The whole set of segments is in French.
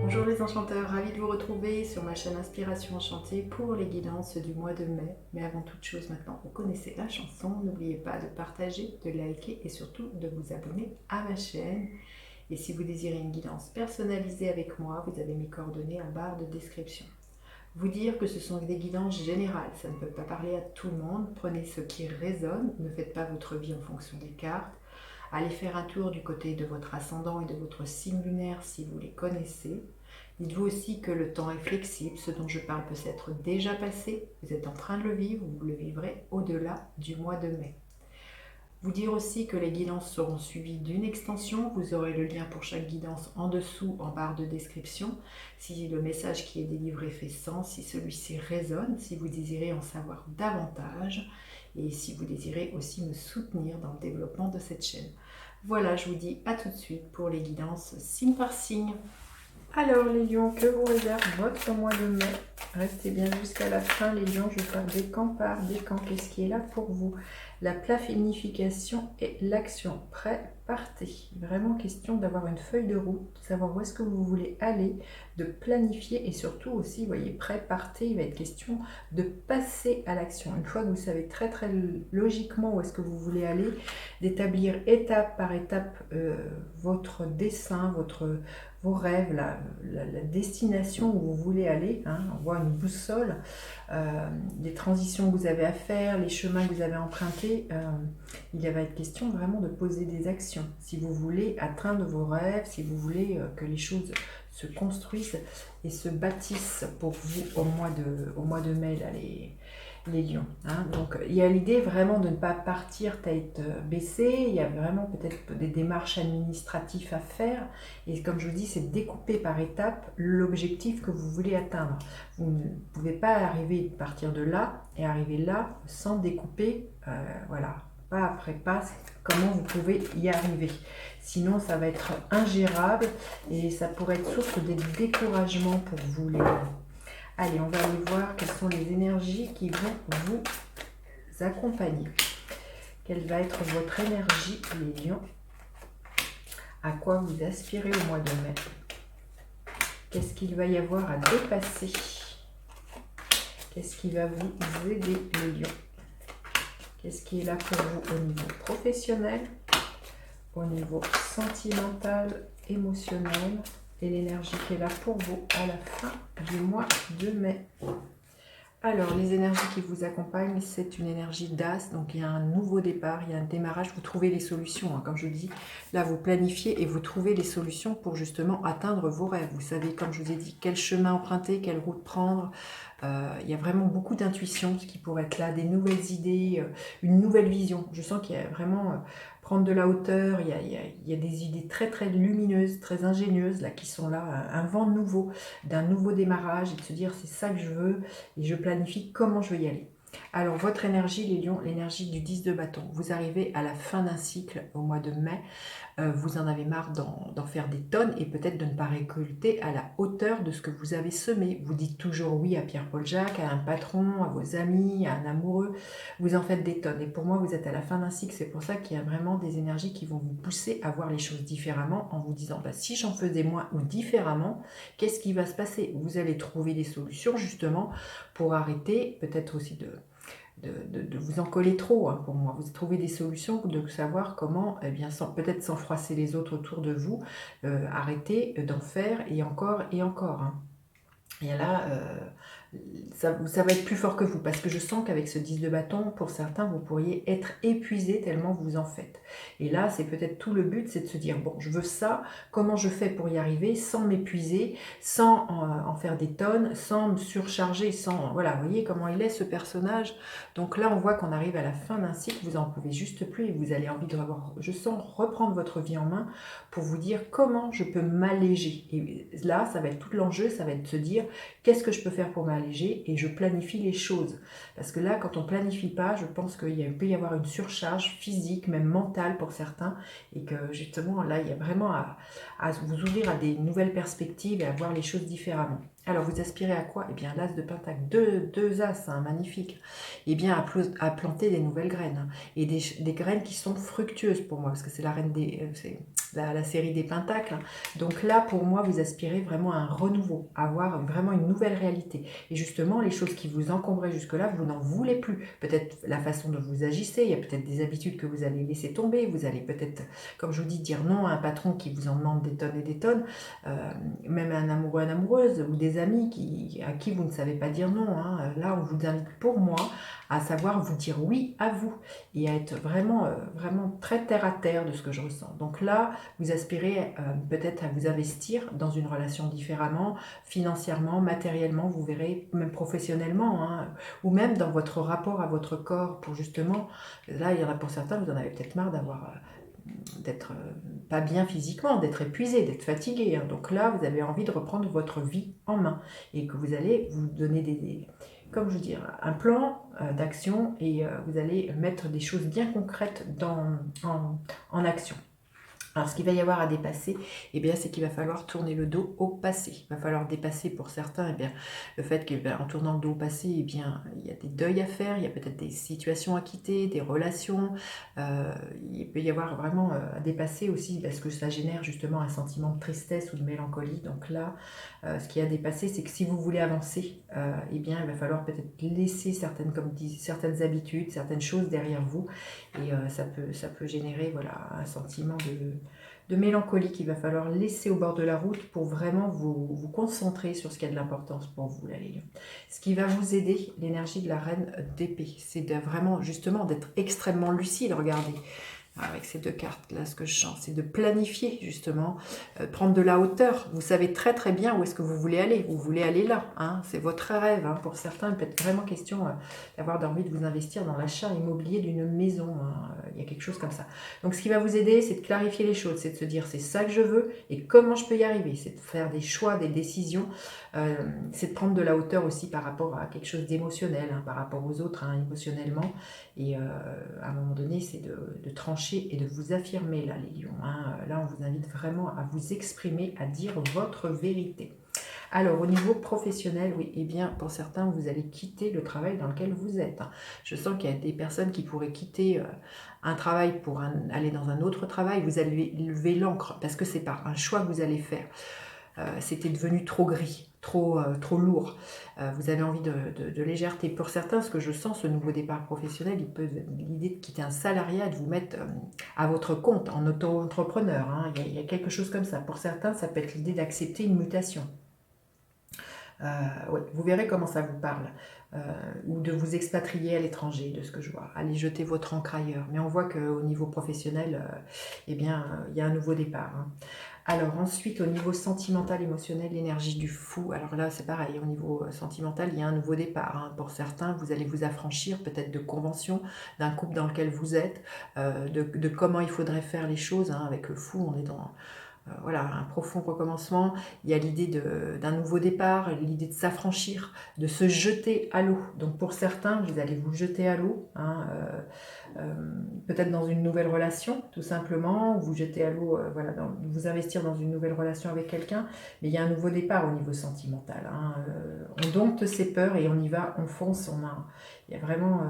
Bonjour les enchanteurs, ravi de vous retrouver sur ma chaîne Inspiration Enchantée pour les guidances du mois de mai. Mais avant toute chose, maintenant vous connaissez la chanson, n'oubliez pas de partager, de liker et surtout de vous abonner à ma chaîne. Et si vous désirez une guidance personnalisée avec moi, vous avez mes coordonnées en barre de description. Vous dire que ce sont des guidances générales, ça ne peut pas parler à tout le monde, prenez ce qui résonne, ne faites pas votre vie en fonction des cartes. Allez faire un tour du côté de votre ascendant et de votre signe lunaire si vous les connaissez. Dites-vous aussi que le temps est flexible, ce dont je parle peut s'être déjà passé, vous êtes en train de le vivre, vous le vivrez au-delà du mois de mai. Vous dire aussi que les guidances seront suivies d'une extension, vous aurez le lien pour chaque guidance en dessous en barre de description, si le message qui est délivré fait sens, si celui-ci résonne, si vous désirez en savoir davantage et si vous désirez aussi me soutenir dans le développement de cette chaîne. Voilà, je vous dis à tout de suite pour les guidances signe par signe. Alors les lions, que vous réserve votre mois de mai? Restez bien jusqu'à la fin les lions, je vais faire décan par décan. Qu'est-ce qui est là pour vous? La planification et l'action. Prêt, partez. Vraiment question d'avoir une feuille de route, de savoir où est-ce que vous voulez aller, de planifier et surtout aussi, vous voyez, prêt, partez, il va être question de passer à l'action. Une fois que vous savez très logiquement où est-ce que vous voulez aller, d'établir étape par étape votre dessin, vos rêves, la destination où vous voulez aller, hein, on voit une boussole, les transitions que vous avez à faire, les chemins que vous avez empruntés, il va être question vraiment de poser des actions. Si vous voulez atteindre vos rêves, si vous voulez que les choses se construisent et se bâtissent pour vous au mois de mai, là, les lions. Hein. Donc il y a l'idée vraiment de ne pas partir tête baissée, il y a vraiment peut-être des démarches administratives à faire et comme je vous dis, c'est découper par étapes l'objectif que vous voulez atteindre. Vous ne pouvez pas arriver, partir de là et arriver là sans découper, voilà, pas après pas, comment vous pouvez y arriver. Sinon ça va être ingérable et ça pourrait être source de découragement pour vous les lions. Allez, on va aller voir quelles sont les énergies qui vont vous accompagner. Quelle va être votre énergie, les lions? À quoi vous aspirez au mois de mai? Qu'est-ce qu'il va y avoir à dépasser? Qu'est-ce qui va vous aider, les lions? Qu'est-ce qui est là pour vous au niveau professionnel, au niveau sentimental, émotionnel? Et l'énergie qui est là pour vous à la fin du mois de mai. Alors, les énergies qui vous accompagnent, c'est une énergie d'as, donc il y a un nouveau départ, il y a un démarrage, vous trouvez les solutions, hein, comme je vous dis, là vous planifiez et vous trouvez les solutions pour justement atteindre vos rêves. Vous savez, comme je vous ai dit, quel chemin emprunter, quelle route prendre, il y a vraiment beaucoup d'intuition, ce qui pourrait être là, des nouvelles idées, une nouvelle vision. Je sens qu'il y a vraiment prendre de la hauteur, il y a des idées très lumineuses, très ingénieuses là qui sont là, un vent nouveau, d'un nouveau démarrage et de se dire c'est ça que je veux et je planifie comment je vais y aller. Alors votre énergie les lions, l'énergie du 10 de bâton, vous arrivez à la fin d'un cycle au mois de mai, vous en avez marre d'en faire des tonnes et peut-être de ne pas récolter à la hauteur de ce que vous avez semé. Vous dites toujours oui à Pierre-Paul Jacques, à un patron, à vos amis, à un amoureux, vous en faites des tonnes. Et pour moi, vous êtes à la fin d'un cycle, c'est pour ça qu'il y a vraiment des énergies qui vont vous pousser à voir les choses différemment en vous disant bah, si j'en faisais moins ou différemment, qu'est-ce qui va se passer? Vous allez trouver des solutions justement pour arrêter, peut-être aussi de vous en coller trop, hein, pour moi. Vous trouvez des solutions, de savoir comment, eh bien, peut-être sans froisser les autres autour de vous, arrêter d'en faire et encore et encore. Hein. Et là, ça va être plus fort que vous, parce que je sens qu'avec ce 10 de bâton, pour certains, vous pourriez être épuisé tellement vous en faites. Et là, c'est peut-être tout le but, c'est de se dire, bon, je veux ça, comment je fais pour y arriver, sans m'épuiser, sans en faire des tonnes, sans me surcharger, sans... Voilà, vous voyez comment il est, ce personnage. Donc là, on voit qu'on arrive à la fin d'un cycle, vous en pouvez juste plus, et vous allez envie de revoir, je sens, reprendre votre vie en main, pour vous dire comment je peux m'alléger. Et là, ça va être tout l'enjeu, ça va être de se dire, qu'est-ce que je peux faire pour m'alléger? Et je planifie les choses. Parce que là, quand on ne planifie pas, je pense qu'il peut y avoir une surcharge physique, même mentale pour certains. Et que justement, là, il y a vraiment à vous ouvrir à des nouvelles perspectives et à voir les choses différemment. Alors, vous aspirez à quoi? Eh bien, l'as de Pentacle, deux as, hein, magnifique. Eh bien, à planter des nouvelles graines, hein, et des graines qui sont fructueuses pour moi, parce que c'est la reine c'est la série des Pentacles, hein. Donc là, pour moi, vous aspirez vraiment à un renouveau, à avoir vraiment une nouvelle réalité. Et justement, les choses qui vous encombraient jusque-là, vous n'en voulez plus. Peut-être la façon dont vous agissez, il y a peut-être des habitudes que vous allez laisser tomber, vous allez peut-être, comme je vous dis, dire non à un patron qui vous en demande des tonnes et des tonnes, même à un amoureux, une amoureuse, ou des amis à qui vous ne savez pas dire non, hein. Là, on vous invite pour moi à savoir vous dire oui à vous et à être vraiment, vraiment très terre à terre de ce que je ressens. Donc là, vous aspirez peut-être à vous investir dans une relation différemment, financièrement, matériellement, vous verrez, même professionnellement, hein, ou même dans votre rapport à votre corps pour justement, là, il y en a pour certains, vous en avez peut-être marre d'être pas bien physiquement, d'être épuisé, d'être fatigué, hein. Donc là, vous avez envie de reprendre votre vie en main et que vous allez vous donner comme je veux dire, un plan d'action et vous allez mettre des choses bien concrètes en action. Alors, ce qu'il va y avoir à dépasser, eh bien, c'est qu'il va falloir tourner le dos au passé. Il va falloir dépasser pour certains, eh bien, le fait qu'en tournant le dos au passé, eh bien, il y a des deuils à faire, il y a peut-être des situations à quitter, des relations. Il peut y avoir vraiment à dépasser aussi parce que ça génère justement un sentiment de tristesse ou de mélancolie. Donc là, ce qui a dépassé, c'est que si vous voulez avancer, eh bien, il va falloir peut-être laisser certaines habitudes, certaines choses derrière vous. Et ça peut générer voilà, un sentiment de mélancolie qu'il va falloir laisser au bord de la route pour vraiment vous concentrer sur ce qui a de l'importance pour vous, là, les lions. Ce qui va vous aider, l'énergie de la reine d'épée, c'est vraiment justement d'être extrêmement lucide, regardez. Avec ces deux cartes là, ce que je sens, c'est de planifier justement, prendre de la hauteur. Vous savez très très bien où est-ce que vous voulez aller. Vous voulez aller là, hein, c'est votre rêve. Hein. Pour certains, il peut être vraiment question d'avoir envie de vous investir dans l'achat immobilier d'une maison. Hein. Il y a quelque chose comme ça. Donc ce qui va vous aider, c'est de clarifier les choses, c'est de se dire c'est ça que je veux et comment je peux y arriver. C'est de faire des choix, des décisions. C'est de prendre de la hauteur aussi par rapport à quelque chose d'émotionnel, hein, par rapport aux autres, hein, émotionnellement. Et à un moment donné, c'est de trancher et de vous affirmer, là, les lions. Hein. Là, on vous invite vraiment à vous exprimer, à dire votre vérité. Alors, au niveau professionnel, oui, eh bien, pour certains, vous allez quitter le travail dans lequel vous êtes. Hein. Je sens qu'il y a des personnes qui pourraient quitter un travail pour aller dans un autre travail. Vous allez lever l'ancre parce que c'est pas un choix que vous allez faire. C'était devenu trop gris, trop lourd. Vous avez envie de légèreté. Pour certains, ce que je sens, ce nouveau départ professionnel, l'idée de quitter un salariat, de vous mettre à votre compte, en auto-entrepreneur. Hein. Il y a quelque chose comme ça. Pour certains, ça peut être l'idée d'accepter une mutation. Ouais, vous verrez comment ça vous parle. Ou de vous expatrier à l'étranger, de ce que je vois. Allez jeter votre encre ailleurs. Mais on voit qu'au niveau professionnel, eh bien, il y a un nouveau départ. Hein. Alors ensuite, au niveau sentimental, émotionnel, l'énergie du fou. Alors là, c'est pareil, au niveau sentimental, il y a un nouveau départ. Hein. Pour certains, vous allez vous affranchir peut-être de conventions d'un couple dans lequel vous êtes, de comment il faudrait faire les choses. Hein. Avec le fou, on est dans voilà, un profond recommencement. Il y a l'idée d'un nouveau départ, l'idée de s'affranchir, de se jeter à l'eau. Donc pour certains, vous allez vous jeter à l'eau, hein, peut-être dans une nouvelle relation, tout simplement, ou vous jeter à l'eau, voilà, vous investir dans une nouvelle relation avec quelqu'un, mais il y a un nouveau départ au niveau sentimental. Hein, on dompte ses peurs et on y va, on fonce, il y a vraiment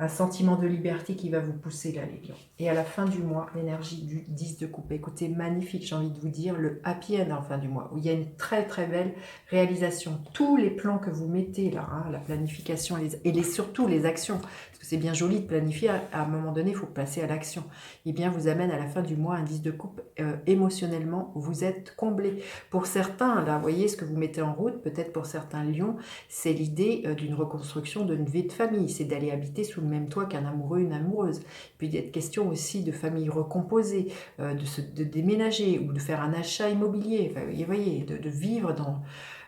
un sentiment de liberté qui va vous pousser là, les lions. Et à la fin du mois, l'énergie du 10 de coupe. Écoutez, magnifique, j'ai envie de vous dire, le happy end en fin du mois, où il y a une très très belle réalisation. Tous les plans que vous mettez là, hein, la planification surtout les actions, parce que c'est bien joli de planifier, à un moment donné, il faut passer à l'action. Eh bien, vous amène à la fin du mois un 10 de coupe, émotionnellement, vous êtes comblé. Pour certains, là, vous voyez ce que vous mettez en route, peut-être pour certains lions, c'est l'idée d'une reconstruction d'une vie de famille, c'est d'aller habiter sous le même toit qu'un amoureux, une amoureuse. Puis il y a des questions aussi de famille recomposée, de déménager ou de faire un achat immobilier. Enfin, vous voyez, de vivre dans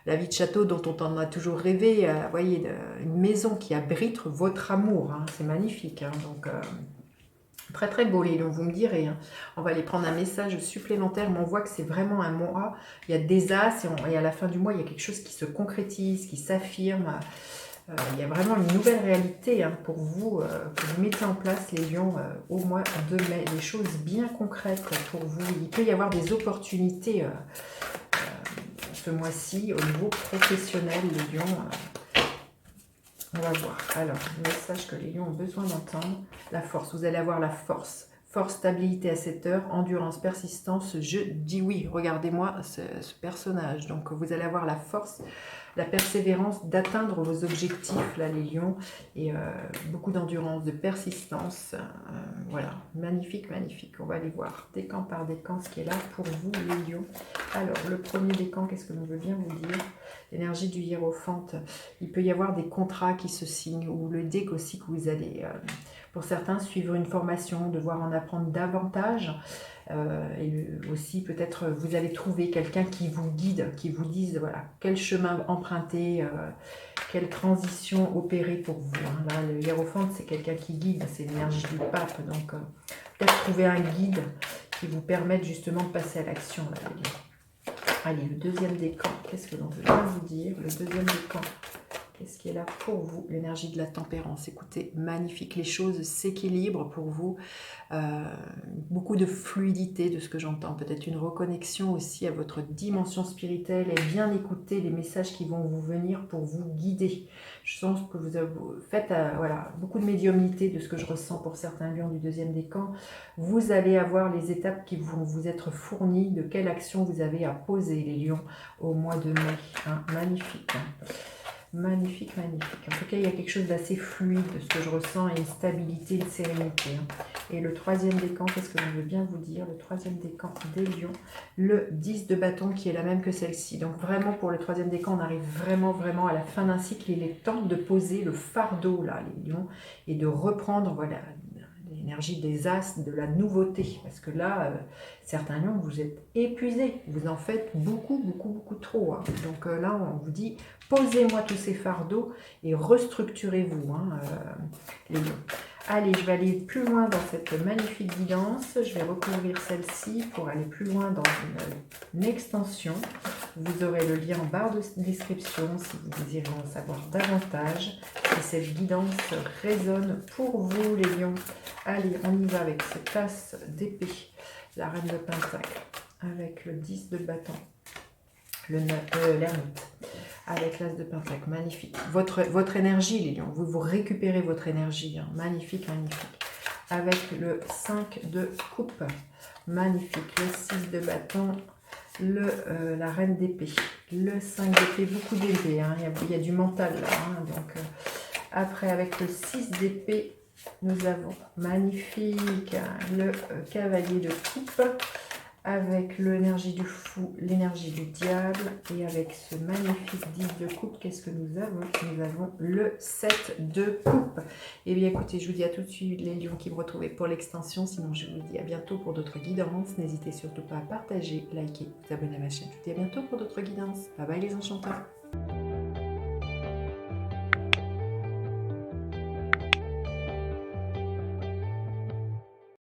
la vie de château dont on en a toujours rêvé. Vous voyez, une maison qui abrite votre amour. Hein, c'est magnifique. Hein, donc, très très beau les lions, vous me direz. Hein. On va aller prendre un message supplémentaire, mais on voit que c'est vraiment un mois. Il y a des as et à la fin du mois, il y a quelque chose qui se concrétise, qui s'affirme. Il y a vraiment une nouvelle réalité hein, pour vous, que vous mettez en place les lions au mois de mai. Des choses bien concrètes pour vous. Il peut y avoir des opportunités ce mois-ci au niveau professionnel, les lions. On va voir. Alors, le message que les lions ont besoin d'entendre. La force. Vous allez avoir la force. Force, stabilité à cette heure, endurance, persistance. Je dis oui. Regardez-moi ce personnage. Donc, vous allez avoir la force, la persévérance d'atteindre vos objectifs, là, les lions. Et beaucoup d'endurance, de persistance. Voilà. Magnifique, magnifique. On va aller voir décan par décan ce qui est là pour vous, les lions. Alors, le premier décan, qu'est-ce que l'on veut bien vous dire? L'énergie du hiérophante. Il peut y avoir des contrats qui se signent, ou le deck aussi que vous allez, pour certains, suivre une formation, devoir en apprendre davantage. Et aussi, peut-être, vous allez trouver quelqu'un qui vous guide, qui vous dise, voilà, quel chemin emprunter, quelle transition opérer pour vous. Hein. Là, le hiérophante, c'est quelqu'un qui guide, c'est l'énergie du pape. Donc, peut-être trouver un guide qui vous permette justement de passer à l'action, là, les lions. Allez, le deuxième décan, qu'est-ce que l'on veut bien vous dire? Le deuxième décan, qu'est-ce qui est là pour vous? L'énergie de la tempérance. Écoutez, magnifique, les choses s'équilibrent pour vous. Beaucoup de fluidité de ce que j'entends. Peut-être une reconnexion aussi à votre dimension spirituelle et bien écouter les messages qui vont vous venir pour vous guider. Je sens que vous faites voilà, beaucoup de médiumnité de ce que je ressens pour certains lions du deuxième décan. Vous allez avoir les étapes qui vont vous être fournies de quelle action vous avez à poser, les lions, au mois de mai. Hein, magnifique. Hein. Magnifique, magnifique. En tout cas, il y a quelque chose d'assez fluide de ce que je ressens et une stabilité, une sérénité. Et le troisième décan, qu'est-ce que je veux bien vous dire? Le troisième décan des lions, le 10 de bâton qui est la même que celle-ci. Donc vraiment, pour le troisième décan, on arrive vraiment à la fin d'un cycle. Il est temps de poser le fardeau, là, les lions, et de reprendre, voilà, l'énergie des as, de la nouveauté. Parce que là, certains lions, vous êtes épuisés. Vous en faites beaucoup trop. Hein. Donc là, on vous dit, posez-moi tous ces fardeaux et restructurez-vous, hein, les lions. Allez, je vais aller plus loin dans cette magnifique guidance. Je vais recouvrir celle-ci pour aller plus loin dans une extension. Vous aurez le lien en barre de description si vous désirez en savoir davantage. Et cette guidance résonne pour vous, les lions. Allez, on y va avec cette tasse d'épée, la reine de pentacle, avec le 10 de bâton, l'ermite, avec l'as de pentacle, magnifique. Votre énergie, les lions, vous récupérez votre énergie, hein. Magnifique, magnifique. Avec le 5 de coupe, magnifique. Le 6 de bâton, la reine d'épée, le 5 d'épée, beaucoup d'épée, hein. Il y a du mental là. Hein. Donc, après, avec le 6 d'épée, nous avons magnifique le cavalier de coupe, avec l'énergie du fou, l'énergie du diable, et avec ce magnifique 10 de coupe, qu'est-ce que nous avons? Nous avons le 7 de coupe. Et bien écoutez, je vous dis à tout de suite les lions qui me retrouvent pour l'extension, sinon je vous dis à bientôt pour d'autres guidances. N'hésitez surtout pas à partager, liker, vous abonner à ma chaîne. Je vous dis à bientôt pour d'autres guidances. Bye bye les enchanteurs.